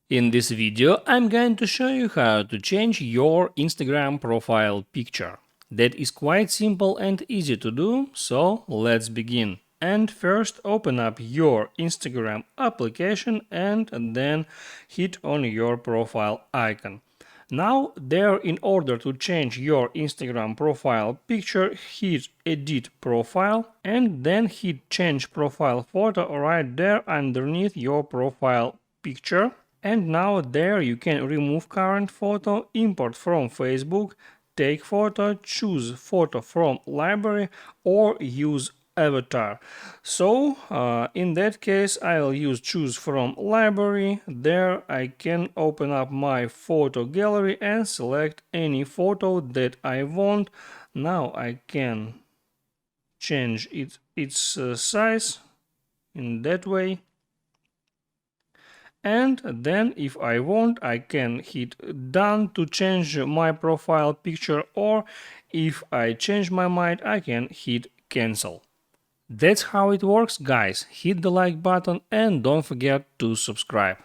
In this video, I'm going to show you how to change your Instagram profile picture. That is quite simple and easy to do, so let's begin. And first open up your Instagram application and then hit on your profile icon. Now there, in order to change your Instagram profile picture, hit edit profile and then hit change profile photo right there underneath your profile picture. And now there you can remove current photo, import from Facebook, take photo, choose photo from library or use avatar. So in that case I'll use choose from library. There I can open up my photo gallery and select any photo that I want. Now I can change its size in that way. And then if I want, I can hit done to change my profile picture, or if I change my mind, I can hit cancel. That's how it works, guys. Hit the like button and don't forget to subscribe.